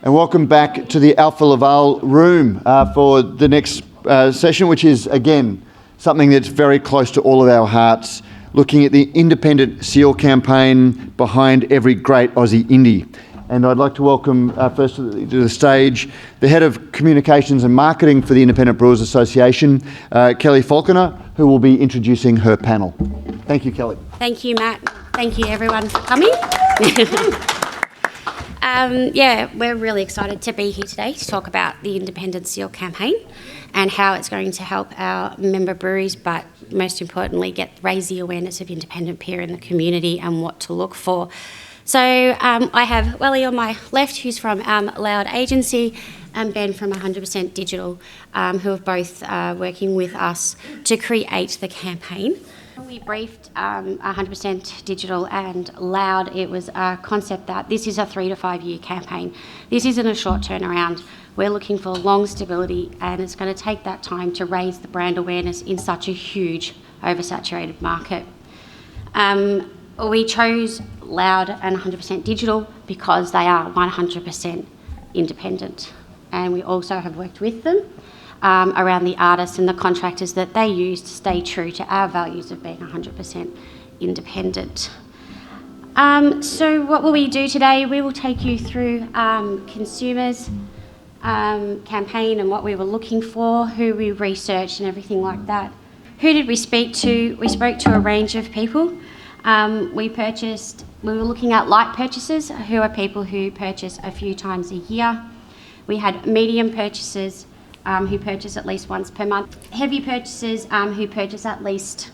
And welcome back to the Alpha Laval room for the next session, which is, again, something that's very close to all of our hearts, looking at the independent SEAL campaign behind every great Aussie indie. And I'd like to welcome first to the stage the Head of Communications and Marketing for the Independent Brewers Association, Kelly Falconer, who will be introducing her panel. Thank you, Kelly. Thank you, Matt. Thank you, everyone, for coming. We're really excited to be here today to talk about the Independent SEAL campaign and how it's going to help our member breweries, but most importantly, raise the awareness of independent beer in the community and what to look for. So I have Welly on my left, who's from Loud Agency, and Ben from 100% Digital, who are both working with us to create the campaign. We briefed 100% Digital and Loud. It was a concept that this is a 3 to 5 year campaign. This isn't a short turnaround. We're looking for long stability, and it's going to take that time to raise the brand awareness in such a huge, oversaturated market. We chose Loud and 100% Digital because they are 100% independent, and we also have worked with them around the artists and the contractors that they use to stay true to our values of being 100% independent. So what will we do today? We will take you through consumers campaign and what we were looking for, who we researched and everything like that. Who did we speak to? We spoke to a range of people. We were looking at light purchasers, who are people who purchase a few times a year. We had medium purchasers, who purchase at least once per month. Heavy purchasers who purchase at least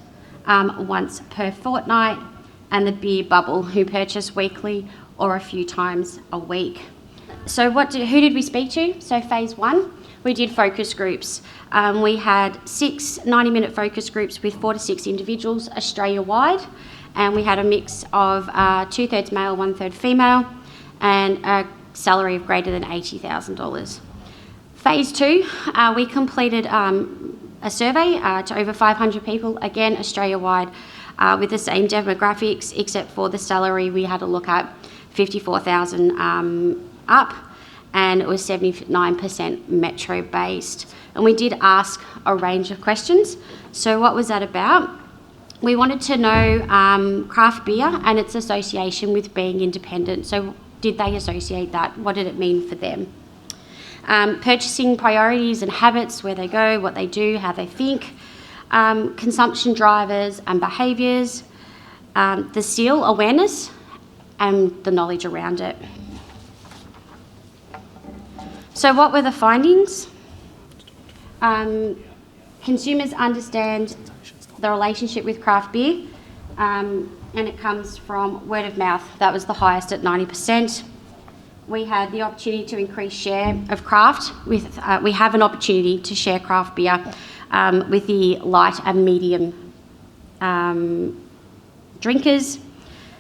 once per fortnight, and the beer bubble who purchase weekly or a few times a week. So who did we speak to? So phase one, we did focus groups. We had 6 90-minute focus groups with 4 to 6 individuals Australia-wide, and we had a mix of 2/3 male, 1/3 female, and a salary of greater than $80,000. Phase 2, we completed a survey to over 500 people, again Australia-wide, with the same demographics, except for the salary. We had a look at $54,000 up, and it was 79% metro-based. And we did ask a range of questions. So what was that about? We wanted to know craft beer and its association with being independent. So did they associate that? What did it mean for them? Purchasing priorities and habits, where they go, what they do, how they think, consumption drivers and behaviours, the SEAL awareness and the knowledge around it. So what were the findings? Consumers understand the relationship with craft beer, and it comes from word of mouth. That was the highest at 90%. We had the opportunity to increase share of craft. We have an opportunity to share craft beer with the light and medium drinkers.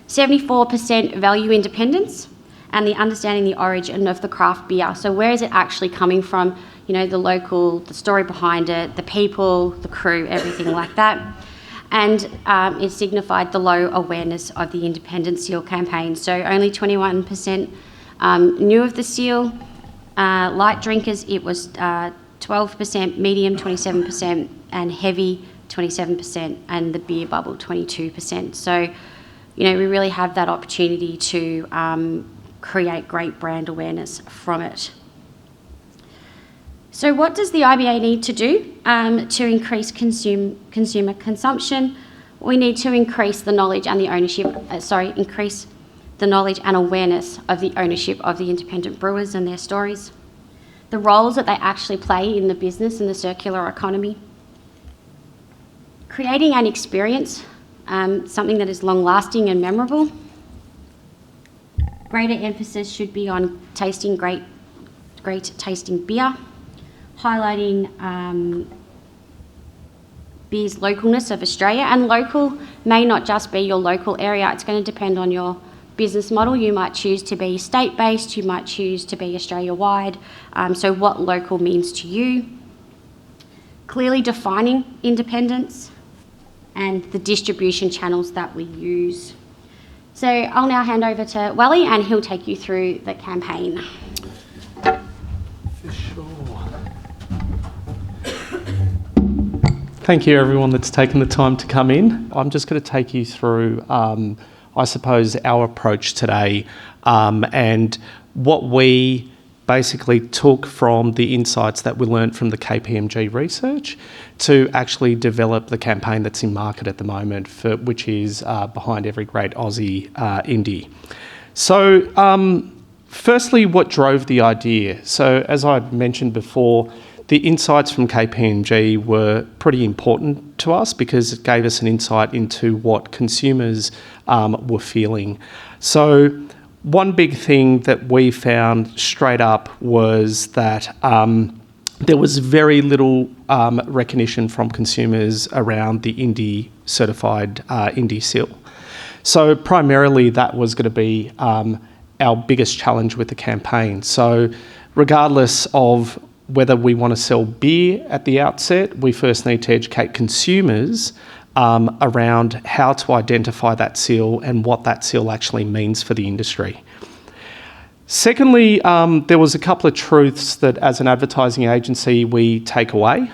74% value independence and the understanding the origin of the craft beer. So where is it actually coming from? You know, the local, the story behind it, the people, the crew, everything like that. And it signified the low awareness of the Independent SEAL campaign. So only 21% knew of the SEAL. Light drinkers, it was 12%, medium 27%, and heavy 27%, and the beer bubble 22%. So, you know, we really have that opportunity to create great brand awareness from it. So what does the IBA need to do to increase consumer consumption? We need to increase the knowledge and the increase the knowledge and awareness of the ownership of the independent brewers and their stories, the roles that they actually play in the business and the circular economy, creating an experience, something that is long-lasting and memorable. Greater emphasis should be on tasting great tasting beer, highlighting beer's localness of Australia. And local may not just be your local area. It's going to depend on your business model. You might choose to be state-based, you might choose to be Australia-wide. So what local means to you. Clearly defining independence and the distribution channels that we use. So I'll now hand over to Welly and he'll take you through the campaign. Thank you, everyone that's taken the time to come in. I'm just going to take you through, I suppose, our approach today and what we basically took from the insights that we learnt from the KPMG research to actually develop the campaign that's in market at the moment, which is Behind Every Great Aussie Indie. So, firstly, what drove the idea? So, as I mentioned before, the insights from KPMG were pretty important to us because it gave us an insight into what consumers were feeling. So one big thing that we found straight up was that there was very little recognition from consumers around the Indie certified Indie seal. So primarily that was going to be our biggest challenge with the campaign. So regardless of whether we want to sell beer at the outset, we first need to educate consumers around how to identify that seal and what that seal actually means for the industry. Secondly, there was a couple of truths that as an advertising agency we take away.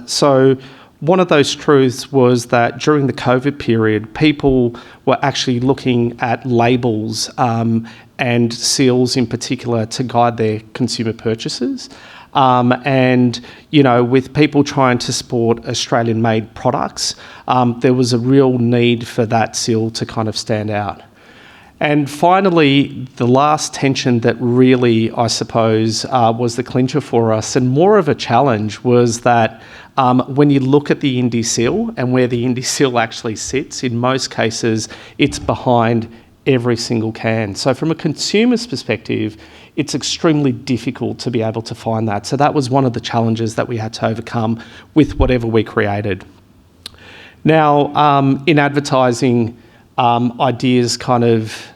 So one of those truths was that during the COVID period, people were actually looking at labels and seals in particular to guide their consumer purchases. And, you know, with people trying to support Australian-made products, there was a real need for that seal to kind of stand out. And finally, the last tension that really, I suppose, was the clincher for us and more of a challenge was that when you look at the Indie seal and where the Indie seal actually sits, in most cases, it's behind every single can. So from a consumer's perspective, it's extremely difficult to be able to find that. So that was one of the challenges that we had to overcome with whatever we created. Now, in advertising, ideas kind of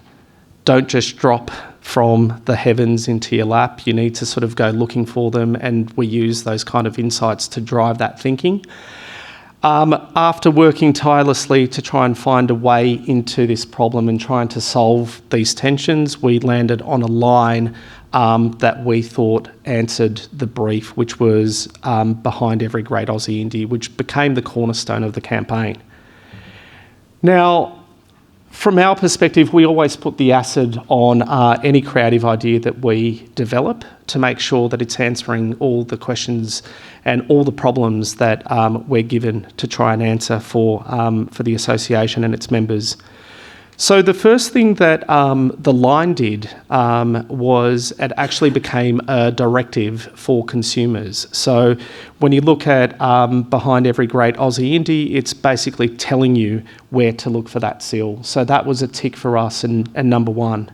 don't just drop from the heavens into your lap. You need to sort of go looking for them, and we use those kind of insights to drive that thinking. After working tirelessly to try and find a way into this problem and trying to solve these tensions, we landed on a line that we thought answered the brief, which was Behind Every Great Aussie Indie, which became the cornerstone of the campaign. Now, from our perspective, we always put the acid on any creative idea that we develop to make sure that it's answering all the questions and all the problems that we're given to try and answer for the association and its members. So the first thing that the line did was it actually became a directive for consumers. So when you look at Behind Every Great Aussie Indie, it's basically telling you where to look for that seal. So that was a tick for us and number one.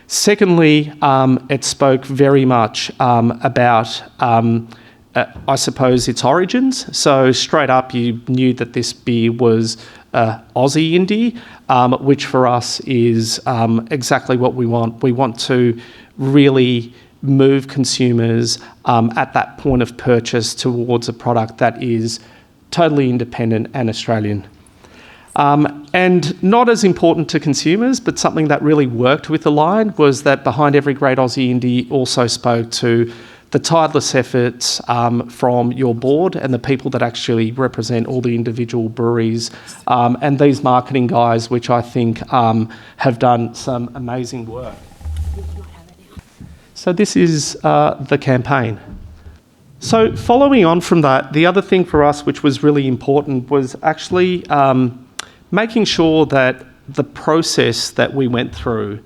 Secondly, it spoke very much about I suppose its origins. So straight up you knew that this beer was Aussie Indie, which for us is exactly what we want. We want to really move consumers at that point of purchase towards a product that is totally independent and Australian. And not as important to consumers, but something that really worked with the line was that Behind Every Great Aussie Indie also spoke to the tireless efforts from your board and the people that actually represent all the individual breweries and these marketing guys, which I think have done some amazing work. So this is the campaign. So following on from that, the other thing for us which was really important was actually making sure that the process that we went through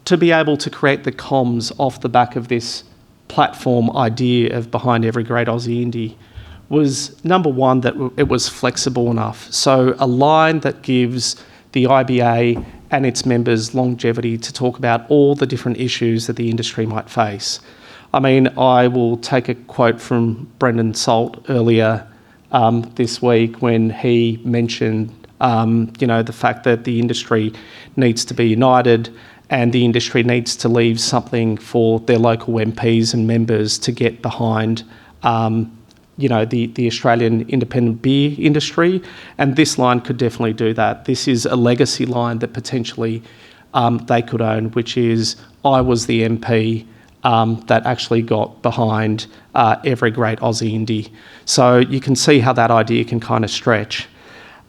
to be able to create the comms off the back of this platform idea of Behind Every Great Aussie Indie was, number one, that it was flexible enough. So a line that gives the IBA and its members longevity to talk about all the different issues that the industry might face. I mean, I will take a quote from Brendan Salt earlier this week when he mentioned, the fact that the industry needs to be united and the industry needs to leave something for their local MPs and members to get behind, the Australian independent beer industry. And this line could definitely do that. This is a legacy line that potentially they could own, which is, I was the MP, that actually got behind every great Aussie indie. So you can see how that idea can kind of stretch.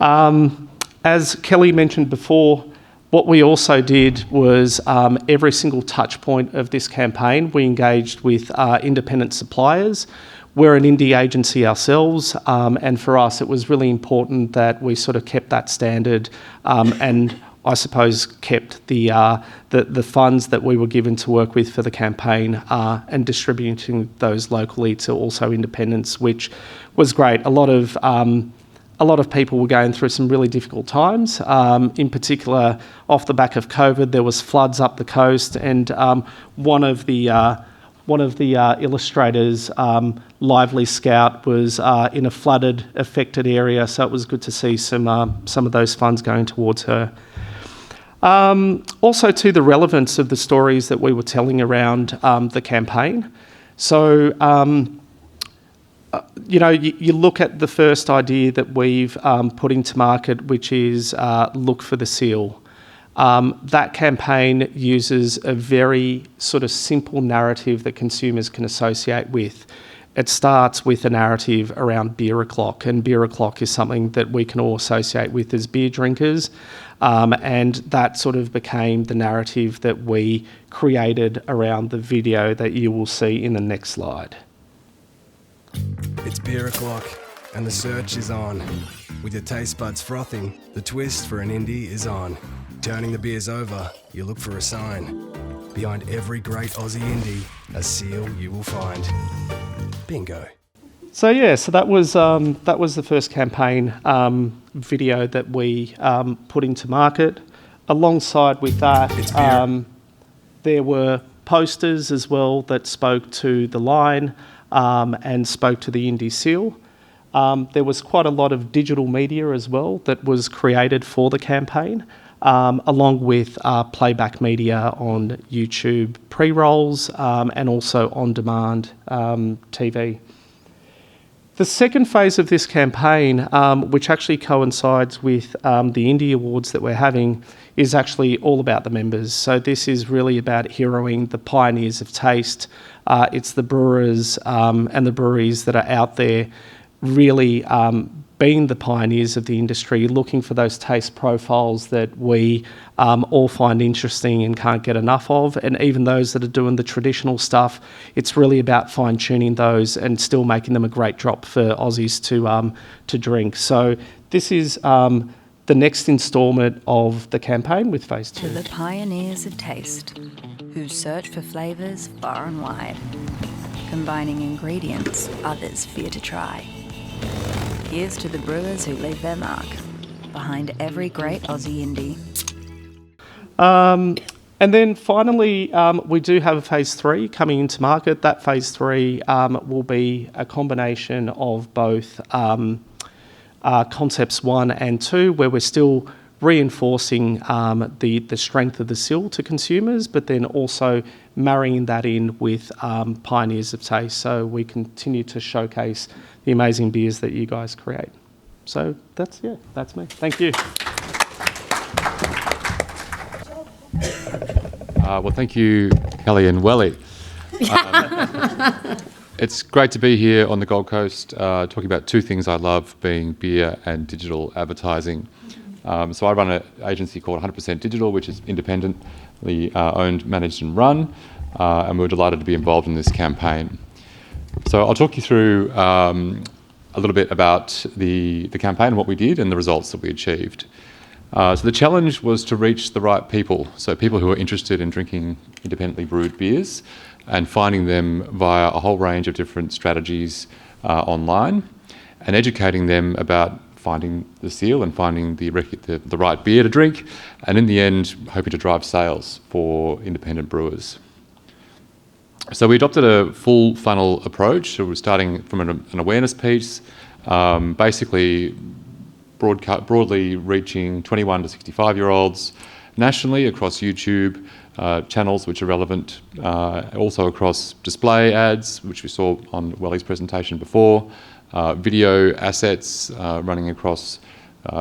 As Kelly mentioned before, what we also did was every single touch point of this campaign, we engaged with independent suppliers. We're an indie agency ourselves, and for us it was really important that we sort of kept that standard and I suppose kept the funds that we were given to work with for the campaign and distributing those locally to also independents, which was great. A lot of people were going through some really difficult times. In particular, off the back of COVID, there was floods up the coast, and one of the illustrators, Lively Scout, was in a flooded, affected area. So it was good to see some of those funds going towards her. Also, to the relevance of the stories that we were telling around the campaign. So, you look at the first idea that we've put into market, which is look for the seal. That campaign uses a very sort of simple narrative that consumers can associate with. It starts with a narrative around beer o'clock, and beer o'clock is something that we can all associate with as beer drinkers, and that sort of became the narrative that we created around the video that you will see in the next slide. It's beer o'clock, and the search is on. With your taste buds frothing, the twist for an indie is on. Turning the beers over, you look for a sign. Behind every great Aussie indie, a seal you will find. Bingo. So that was the first campaign video that we put into market. Alongside with that, there were posters as well that spoke to the line and spoke to the indie seal. There was quite a lot of digital media as well that was created for the campaign, along with playback media on YouTube pre-rolls and also on-demand TV. The second phase of this campaign, which actually coincides with the Indie Awards that we're having, is actually all about the members. So this is really about heroing the pioneers of taste. It's the brewers and the breweries that are out there really being the pioneers of the industry, looking for those taste profiles that we all find interesting and can't get enough of. And even those that are doing the traditional stuff, it's really about fine-tuning those and still making them a great drop for Aussies to drink. So this is the next instalment of the campaign with Phase 2. To the pioneers of taste, who search for flavours far and wide, combining ingredients others fear to try. Here's to the brewers who leave their mark behind every great Aussie indie. And then finally, we do have a Phase 3 coming into market. That Phase 3 will be a combination of both concepts 1 and 2, where we're still reinforcing the strength of the seal to consumers, but then also marrying that in with pioneers of taste, so we continue to showcase the amazing beers that you guys create. So that's me. Thank you. Well, thank you, Kelly and Welly. It's great to be here on the Gold Coast talking about two things I love, being beer and digital advertising. So I run an agency called 100% Digital, which is independently owned, managed and run, and we're delighted to be involved in this campaign. So I'll talk you through a little bit about the campaign and what we did and the results that we achieved. So the challenge was to reach the right people, so people who are interested in drinking independently brewed beers and finding them via a whole range of different strategies online and educating them about finding the seal and finding the right beer to drink, and in the end hoping to drive sales for independent brewers. So we adopted a full funnel approach. So we're starting from an awareness piece, basically broadly reaching 21 to 65-year-olds nationally across YouTube channels which are relevant, also across display ads, which we saw on Welly's presentation before, video assets running across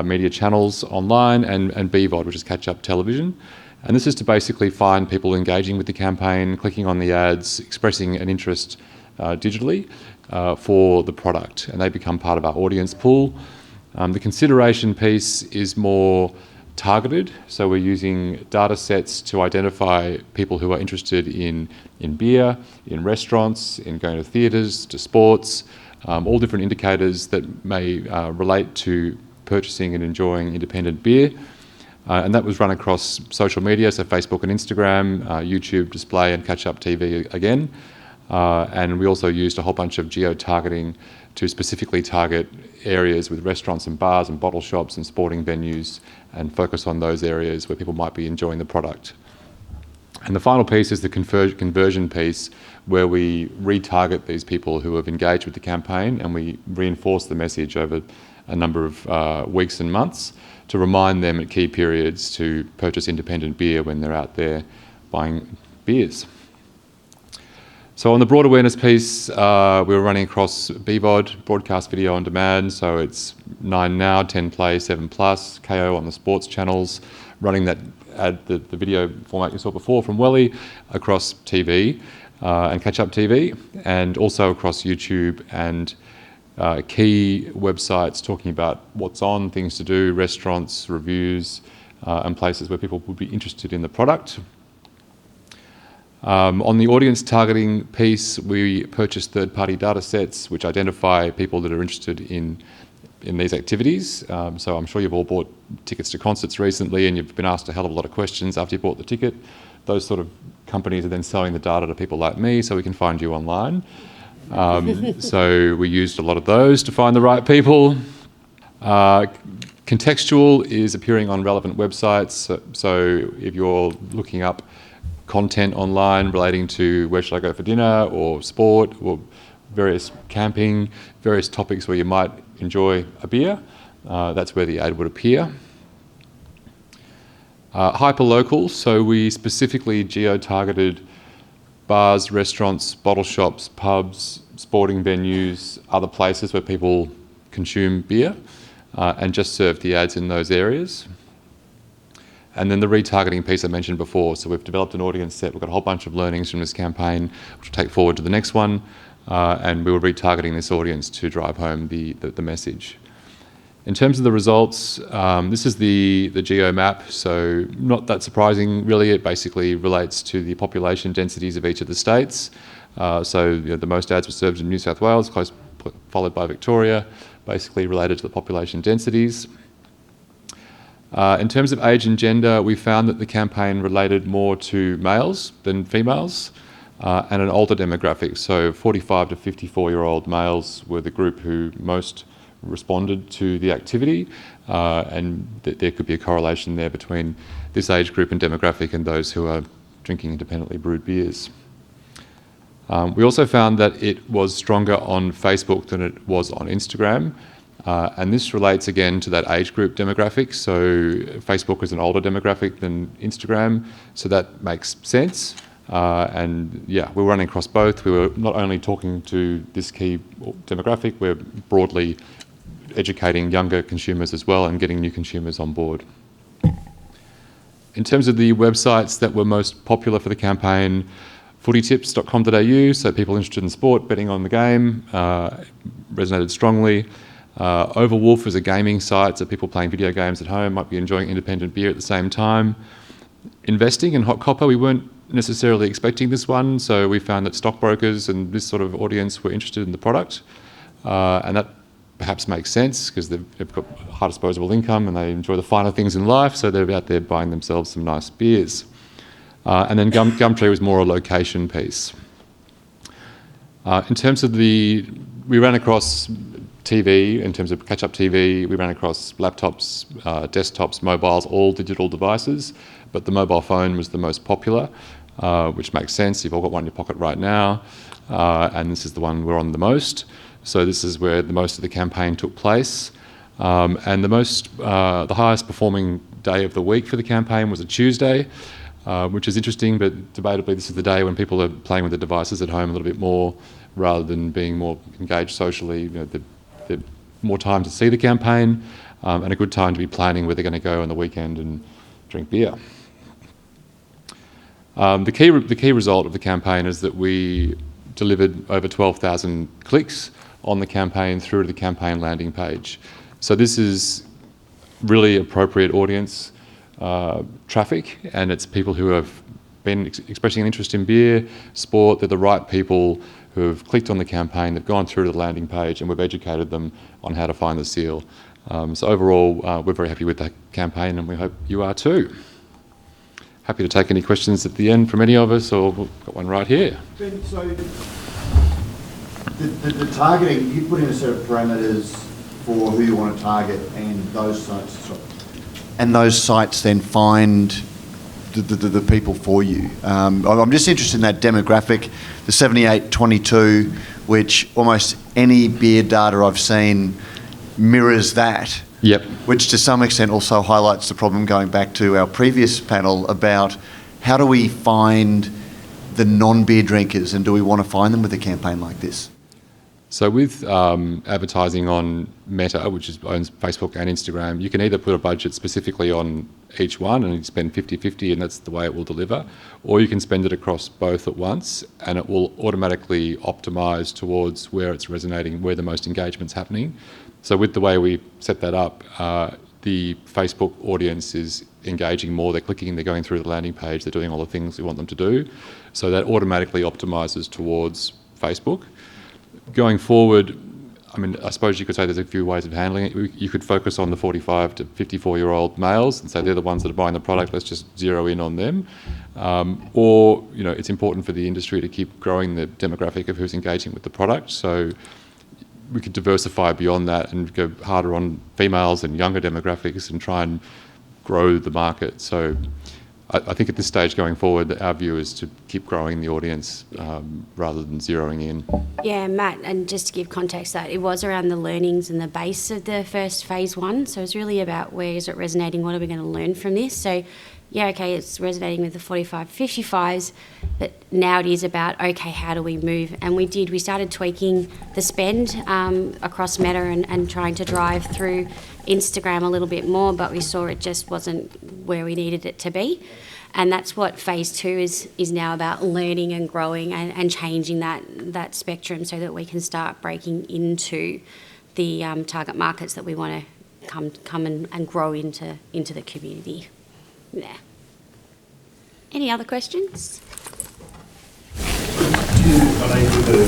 media channels online, and BVOD, which is catch-up television. And this is to basically find people engaging with the campaign, clicking on the ads, expressing an interest digitally for the product, and they become part of our audience pool. The consideration piece is more targeted, so we're using data sets to identify people who are interested in beer, in restaurants, in going to theatres, to sports, all different indicators that may relate to purchasing and enjoying independent beer. And that was run across social media, so Facebook and Instagram, YouTube display and catch-up TV again. And we also used a whole bunch of geo-targeting to specifically target areas with restaurants and bars and bottle shops and sporting venues and focus on those areas where people might be enjoying the product. And the final piece is the conversion piece, where we retarget these people who have engaged with the campaign, and we reinforce the message over a number of weeks and months to remind them at key periods to purchase independent beer when they're out there buying beers. So on the broad awareness piece, we were running across BVOD, broadcast video on demand, so it's 9 Now, 10 Play, 7 Plus, KO on the sports channels, running that ad, the video format you saw before from Welly, across TV and catch-up TV, and also across YouTube and key websites talking about what's on, things to do, restaurants, reviews, and places where people would be interested in the product. On the audience targeting piece, we purchased third-party data sets which identify people that are interested in these activities. So I'm sure you've all bought tickets to concerts recently and you've been asked a hell of a lot of questions after you bought the ticket. Those sort of companies are then selling the data to people like me so we can find you online. So we used a lot of those to find the right people. Contextual is appearing on relevant websites. So if you're looking up content online relating to where should I go for dinner or sport or various camping, various topics where you might enjoy a beer, that's where the ad would appear. Hyperlocal, so we specifically geo-targeted bars, restaurants, bottle shops, pubs, sporting venues, other places where people consume beer, and just served the ads in those areas. And then the retargeting piece I mentioned before, so we've developed an audience set, we've got a whole bunch of learnings from this campaign, which we'll take forward to the next one, and we were retargeting this audience to drive home the message. In terms of the results, this is the geo map, so not that surprising really. It basically relates to the population densities of each of the states. So the most ads were served in New South Wales, followed by Victoria, basically related to the population densities. In terms of age and gender, we found that the campaign related more to males than females, and an older demographic. So 45 to 54-year-old males were the group who most responded to the activity, and there could be a correlation there between this age group and demographic and those who are drinking independently brewed beers. We also found that it was stronger on Facebook than it was on Instagram. And this relates again to that age group demographic. So Facebook is an older demographic than Instagram, so that makes sense. And yeah, we're running across both. We were not only talking to this key demographic, we're broadly educating younger consumers as well and getting new consumers on board. In terms of the websites that were most popular for the campaign, footytips.com.au, so people interested in sport, betting on the game, resonated strongly. Overwolf is a gaming site, so people playing video games at home might be enjoying independent beer at the same time. Investing in Hot Copper, we weren't necessarily expecting this one, so we found that stockbrokers and this sort of audience were interested in the product, and that perhaps makes sense because they've got high disposable income and they enjoy the finer things in life, so they're out there buying themselves some nice beers. And then Gumtree was more a location piece. In terms of we ran across TV, in terms of catch-up TV, we ran across laptops, desktops, mobiles, all digital devices, but the mobile phone was the most popular, which makes sense. You've all got one in your pocket right now, and this is the one we're on the most. So this is where the most of the campaign took place. And the highest performing day of the week for the campaign was a Tuesday, which is interesting, but debatably this is the day when people are playing with the devices at home a little bit more rather than being more engaged socially. They're more time to see the campaign, and a good time to be planning where they're going to go on the weekend and drink beer. The key result of the campaign is that we delivered over 12,000 clicks on the campaign through to the campaign landing page. So this is really appropriate audience traffic, and it's people who have been expressing an interest in beer, sport. They're the right people who have clicked on the campaign, they've gone through to the landing page, and we've educated them on how to find the seal. So overall, we're very happy with that campaign, and we hope you are too. Happy to take any questions at the end from any of us, or we've got one right here. Ben, so the targeting, you put in a set of parameters for who you want to target, and those sites then find the people for you. I'm just interested in that demographic, the 78-22, which almost any beer data I've seen mirrors that. Yep. Which to some extent also highlights the problem, going back to our previous panel, about how do we find the non-beer drinkers, and do we want to find them with a campaign like this? So with advertising on Meta, which owns Facebook and Instagram, you can either put a budget specifically on each one and you spend 50-50 and that's the way it will deliver, or you can spend it across both at once and it will automatically optimise towards where it's resonating, where the most engagement's happening. So with the way we set that up, the Facebook audience is engaging more, they're clicking, they're going through the landing page, they're doing all the things we want them to do. So that automatically optimises towards Facebook. Going forward, I mean, I suppose you could say there's a few ways of handling it. You could focus on the 45 to 54-year-old males and say they're the ones that are buying the product, let's just zero in on them. Or, you know, it's important for the industry to keep growing the demographic of who's engaging with the product. So we could diversify beyond that and go harder on females and younger demographics and try and grow the market. So I think at this stage going forward, our view is to keep growing the audience rather than zeroing in. Yeah, Matt, and just to give context, that it was around the learnings and the base of the first phase one. So it's really about where is it resonating, what are we going to learn from this? So yeah, okay, it's resonating with the 45, 55s, but now it is about, okay, how do we move? And we started tweaking the spend across Meta and trying to drive through Instagram a little bit more, but we saw it just wasn't where we needed it to be. And that's what phase two is now about, learning and growing and changing that spectrum so that we can start breaking into the target markets that we want to come and grow into the community. Yeah. Any other questions? I know you did the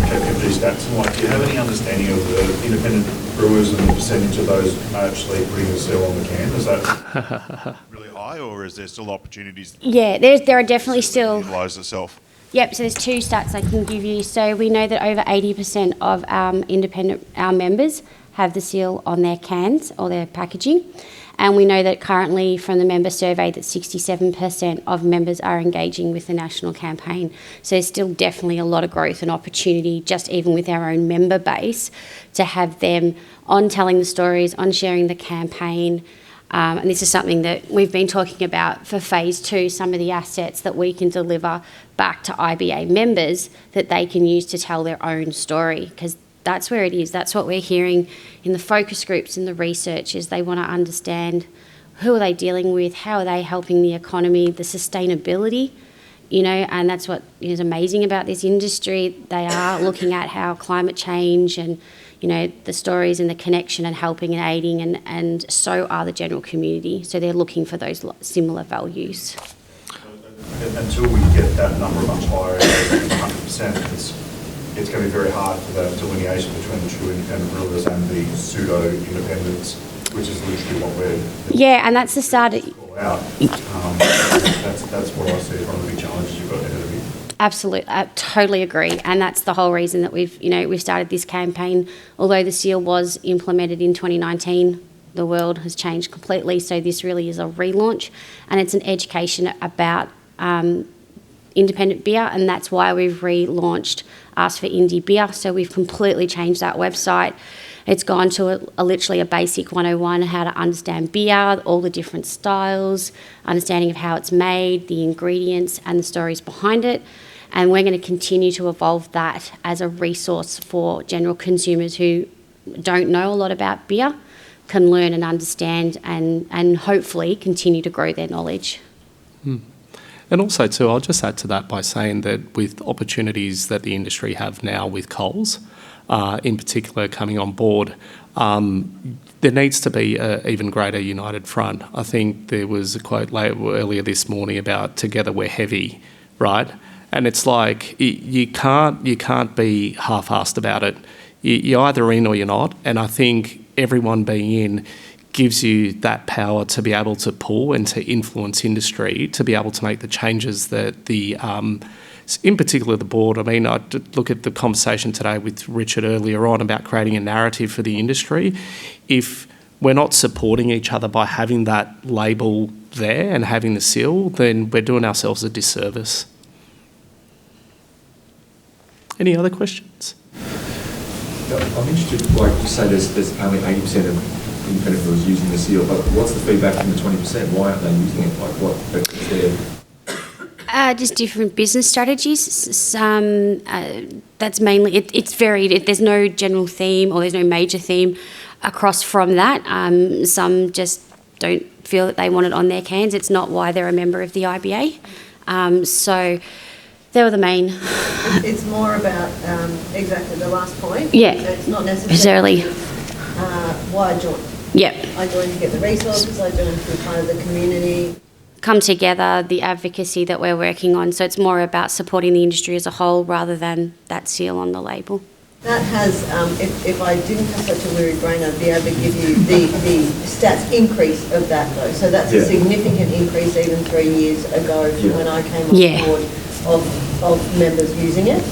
KPMG stats and do you have any understanding of the independent brewers and the percentage of those actually putting the seal on the can? Is that really high, or is there still opportunities? Yeah, there are definitely still. Utilise itself. Yep, so there's two stats I can give you. So we know that over 80% of our members have the seal on their cans or their packaging. And we know that currently from the member survey that 67% of members are engaging with the national campaign. So there's still definitely a lot of growth and opportunity, just even with our own member base, to have them on telling the stories, on sharing the campaign. And this is something that we've been talking about for phase two, some of the assets that we can deliver back to IBA members that they can use to tell their own story, because that's where it is. That's what we're hearing in the focus groups and the research, is they want to understand who are they dealing with, how are they helping the economy, the sustainability, and that's what is amazing about this industry. They are looking at how climate change and, the stories and the connection and helping and aiding, and so are the general community. So they're looking for those similar values. Until we get that number much higher, 100%, it's going to be very hard for that delineation between the true independent brewers and the pseudo-independents, which is literally what we're... Yeah, and that's the start... That's what I see as one of the big challenges you've got ahead of you. Absolutely, I totally agree, and that's the whole reason that we've started this campaign. Although the seal was implemented in 2019, the world has changed completely, so this really is a relaunch, and it's an education about independent beer, and that's why we've relaunched Ask for Indie Beer. So we've completely changed that website. It's gone to literally a basic 101, how to understand beer, all the different styles, understanding of how it's made, the ingredients and the stories behind it. And we're going to continue to evolve that as a resource for general consumers who don't know a lot about beer, can learn and understand and hopefully continue to grow their knowledge. And also too, I'll just add to that by saying that with opportunities that the industry have now with Coles, in particular coming on board, there needs to be an even greater united front. I think there was a quote earlier this morning about "Together we're heavy," right? And it's like you can't be half-assed about it. You're either in or you're not. And I think everyone being in gives you that power to be able to pull and to influence industry, to be able to make the changes that the in particular the board. I mean, I look at the conversation today with Richard earlier on about creating a narrative for the industry. If we're not supporting each other by having that label there and having the seal, then we're doing ourselves a disservice. Any other questions? I'm interested, like you say, there's only 80% of independent brewers using the seal, but what's the feedback from the 20%? Why aren't they using it? Like, what is there? Just different business strategies. Some that's mainly it's varied. There's no general theme or there's no major theme across from that. Some just don't feel that they want it on their cans. It's not why they're a member of the IBA. So they were the main. It's more about exactly the last point. Yeah. It's not necessarily why I joined. Yep. I joined to get the resources. I joined to be part of the community. Come together, the advocacy that we're working on. So it's more about supporting the industry as a whole rather than that seal on the label. That has, if I didn't have such a weary brain, I'd be able to give you the stats increase of that though. So that's a significant increase even 3 years ago from when I came on board of members using it.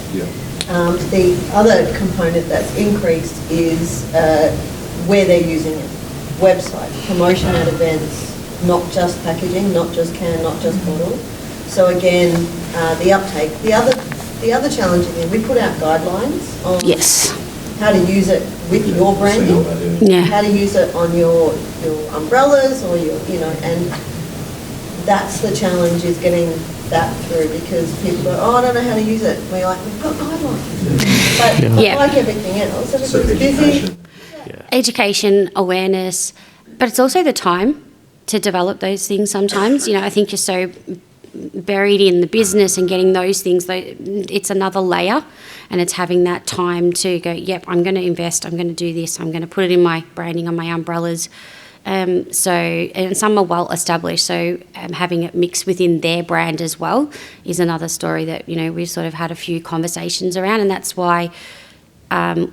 The other component that's increased is where they're using it. Website, promotion at events, not just packaging, not just can, not just bottle. So again, the uptake. The other challenge is we put out guidelines on how to use it with your branding, how to use it on your umbrellas or your, and that's the challenge, is getting that through, because people go, I don't know how to use it. We're like, we've got guidelines. But like everything else, everybody's busy. Education, awareness, but it's also the time to develop those things sometimes. I think you're so buried in the business and getting those things, it's another layer, and it's having that time to go, yep, I'm going to invest, I'm going to do this, I'm going to put it in my branding on my umbrellas. And some are well established, so having it mixed within their brand as well is another story that we've sort of had a few conversations around, and that's why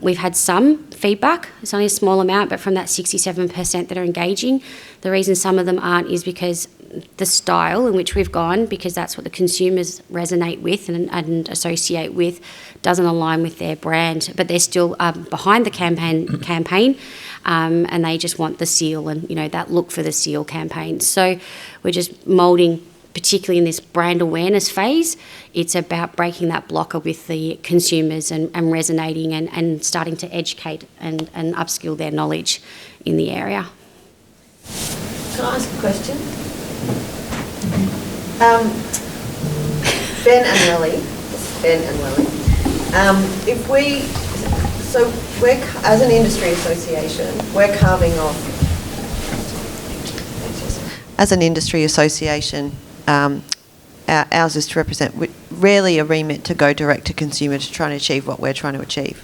we've had some feedback. It's only a small amount, but from that 67% that are engaging, the reason some of them aren't is because the style in which we've gone, because that's what the consumers resonate with and associate with, doesn't align with their brand. But they're still behind the campaign, and they just want the seal and that look for the seal campaign. So we're just moulding. Particularly in this brand awareness phase, it's about breaking that blocker with the consumers and resonating and starting to educate and upskill their knowledge in the area. Can I ask a question? Ben and Lily, we're, as an industry association, we're carving off. As an industry association, ours is to represent rarely a remit to go direct to consumer to try and achieve what we're trying to achieve.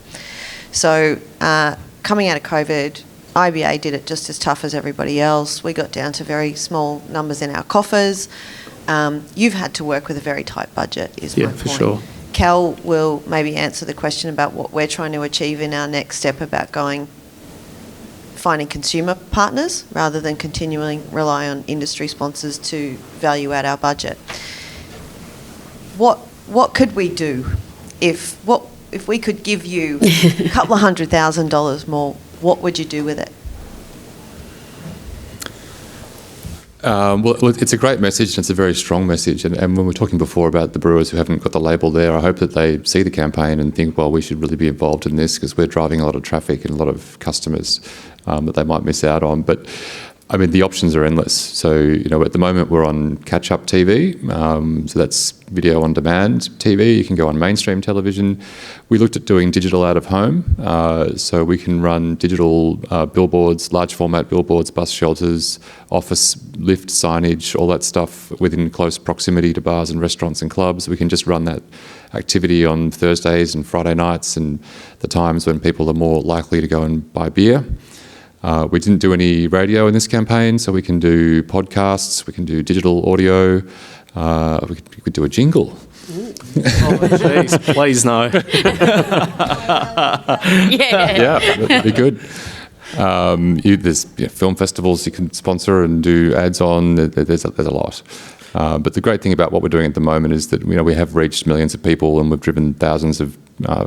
So coming out of COVID, IBA did it just as tough as everybody else. We got down to very small numbers in our coffers. You've had to work with a very tight budget, is my point. For sure. Cal will maybe answer the question about what we're trying to achieve in our next step about finding consumer partners rather than continually rely on industry sponsors to value add our budget. What could we do if we could give you a couple of $100,000 more? What would you do with it? Well, it's a great message, and it's a very strong message. And when we were talking before about the brewers who haven't got the label there, I hope that they see the campaign and think, well, we should really be involved in this because we're driving a lot of traffic and a lot of customers that they might miss out on. But I mean, the options are endless. So, at the moment we're on catch-up TV. So that's video on demand TV. You can go on mainstream television. We looked at doing digital out of home. So we can run digital billboards, large format billboards, bus shelters, office lift signage, all that stuff within close proximity to bars and restaurants and clubs. We can just run that activity on Thursdays and Friday nights and the times when people are more likely to go and buy beer. We didn't do any radio in this campaign, so we can do podcasts, we can do digital audio, we could do a jingle. Oh, jeez, please no. Yeah. That'd be good. There's film festivals you can sponsor and do ads on. There's a lot. But the great thing about what we're doing at the moment is that we have reached millions of people and we've driven thousands of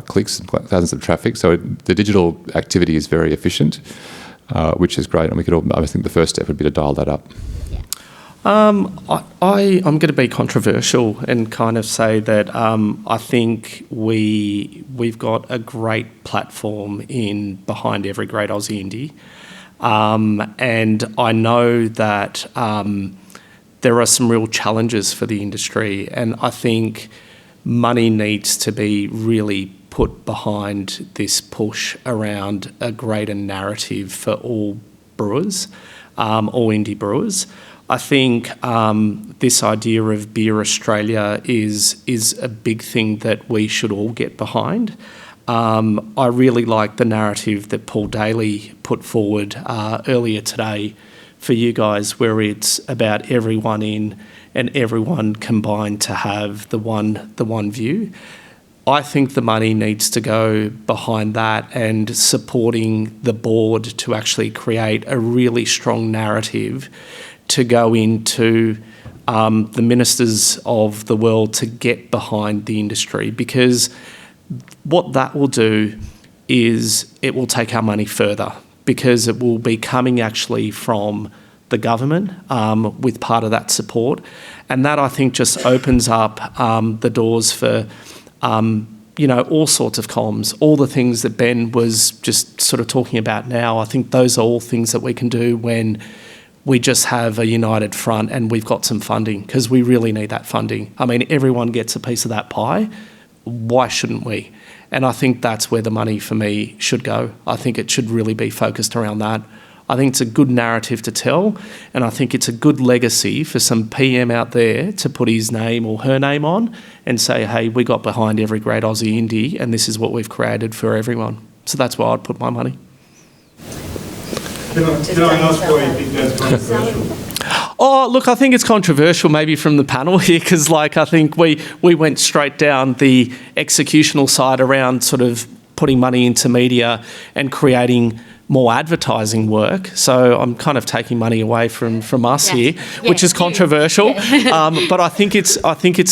clicks and thousands of traffic. So the digital activity is very efficient. Which is great, and I think the first step would be to dial that up. I'm going to be controversial and kind of say that I think we've got a great platform behind every great Aussie indie, and I know that there are some real challenges for the industry, and I think money needs to be really put behind this push around a greater narrative for all brewers, all indie brewers. I think this idea of Beer Australia is a big thing that we should all get behind. I really like the narrative that Paul Daly put forward earlier today for you guys, where it's about everyone in and everyone combined to have the one view. I think the money needs to go behind that and supporting the board to actually create a really strong narrative to go into the ministers of the world to get behind the industry, because what that will do is it will take our money further, because it will be coming actually from the government with part of that support. And that, I think, just opens up the doors for all sorts of comms, all the things that Ben was just sort of talking about now. I think those are all things that we can do when we just have a united front and we've got some funding, because we really need that funding. I mean, everyone gets a piece of that pie. Why shouldn't we? And I think that's where the money for me should go. I think it should really be focused around that. I think it's a good narrative to tell, and I think it's a good legacy for some PM out there to put his name or her name on and say, hey, we got behind every great Aussie indie and this is what we've created for everyone. So that's where I'd put my money. Can I ask why you think that's controversial? Oh, look, I think it's controversial maybe from the panel here, because I think we went straight down the executional side around sort of putting money into media and creating more advertising work. So I'm kind of taking money away from us here, which is controversial. But I think it's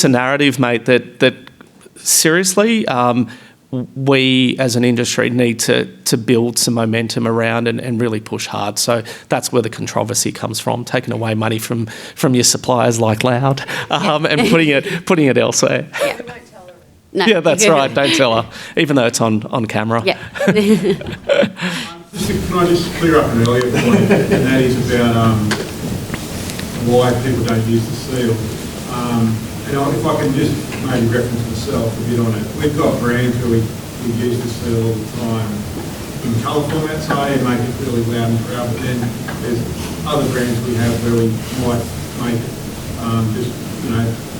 a narrative, mate, that seriously, we as an industry need to build some momentum around and really push hard. So that's where the controversy comes from, taking away money from your suppliers like Loud and putting it elsewhere. Yeah. No. Yeah, that's right. Don't tell her, even though it's on camera. Yeah. Can I just clear up an earlier point, and that is about why people don't use the seal. And if I can just maybe reference myself a bit on it, we've got brands where we use the seal all the time in colour format, say, and make it really loud and proud, but then there's other brands we have where we might make it just,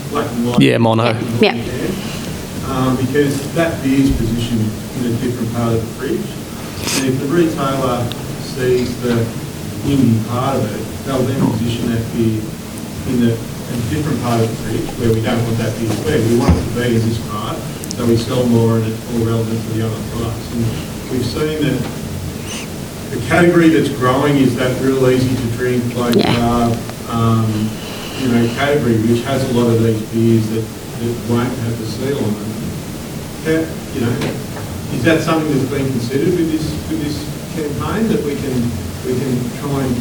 black and white. Yeah, mono. Yeah. Because that beer's positioned in a different part of the fridge. And if the retailer sees the indie part of it, they'll then position that beer in a different part of the fridge where we don't want that beer to be. We want it to be in this part, so we sell more and it's more relevant to the other products. And we've seen that the category that's growing is that real easy to drink, low carb, category, which has a lot of these beers that won't have the seal on them. Is that something that's been considered with this campaign, that we can try and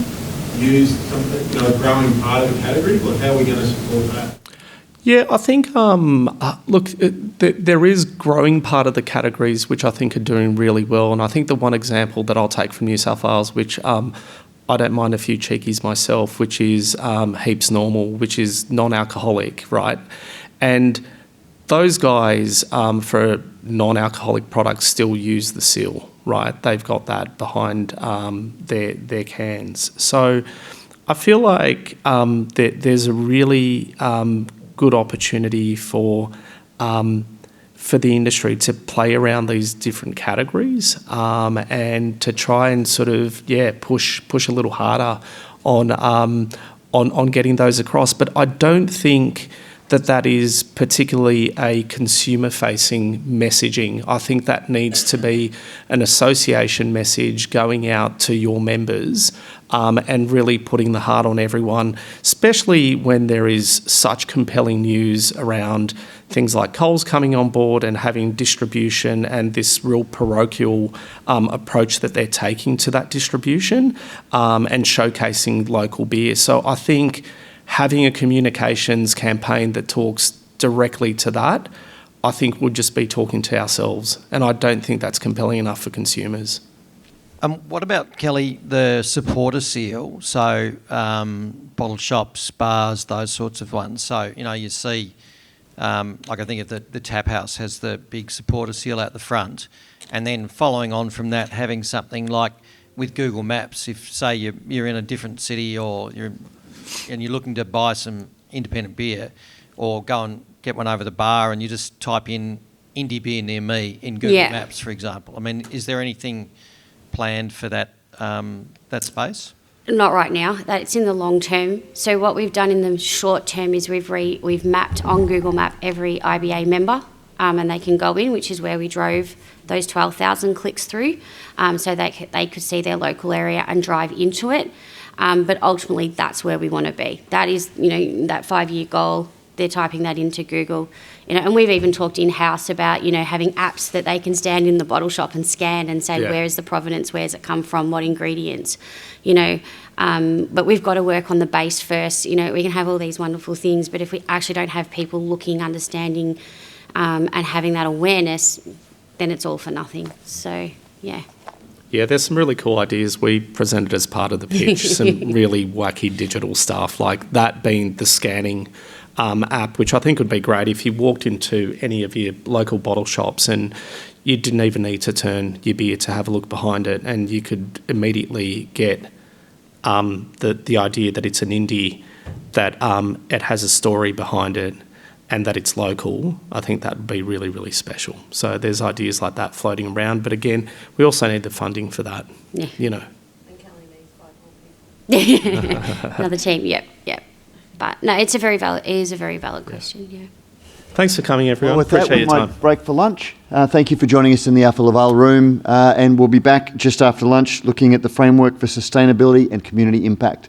use something, a growing part of the category? Or how are we going to support that? Yeah, I think, there is growing part of the categories which I think are doing really well. And I think the one example that I'll take from New South Wales, which I don't mind a few cheekies myself, which is heaps normal, which is non-alcoholic, right? And those guys for non-alcoholic products still use the seal, right? They've got that behind their cans. So I feel like there's a really good opportunity for the industry to play around these different categories and to try and sort of push a little harder on getting those across. But I don't think that is particularly a consumer-facing messaging. I think that needs to be an association message going out to your members and really putting the heart on everyone, especially when there is such compelling news around things like Coles coming on board and having distribution and this real parochial approach that they're taking to that distribution and showcasing local beer. So I think having a communications campaign that talks directly to that, I think would just be talking to ourselves. And I don't think that's compelling enough for consumers. What about, Kelly, the supporter seal? So bottle shops, bars, those sorts of ones. So, you see, like I think of the Tap House has the big supporter seal out the front. And then following on from that, having something like with Google Maps, if, say, you're in a different city or you're looking to buy some independent beer or go and get one over the bar and you just type in indie beer near me in Google Maps, for example. I mean, is there anything planned for that space? Not right now. That's in the long term. So what we've done in the short term is we've mapped on Google Map every IBA member and they can go in, which is where we drove those 12,000 clicks through so they could see their local area and drive into it. But ultimately, that's where we want to be. That is, that 5-year goal. They're typing that into Google, and we've even talked in-house about, having apps that they can stand in the bottle shop and scan and say, where is the provenance, where's it come from, what ingredients, But we've got to work on the base first. We can have all these wonderful things, but if we actually don't have people looking, understanding, and having that awareness, then it's all for nothing. So, yeah. Yeah, there's some really cool ideas we presented as part of the pitch, some really wacky digital stuff, like that being the scanning app, which I think would be great if you walked into any of your local bottle shops and you didn't even need to turn your beer to have a look behind it, and you could immediately get the idea that it's an indie, that it has a story behind it, and that it's local. I think that would be really, really special. So there's ideas like that floating around. But again, we also need the funding for that, Yeah. And Kelly needs 5 more people. Another team, yep. But no, it is a very valid question, yeah. Thanks for coming, everyone. Well, with that, Appreciate we your might time. break for lunch. Thank you for joining us in the Alpha Laval room, and we'll be back just after lunch looking at the framework for sustainability and community impact.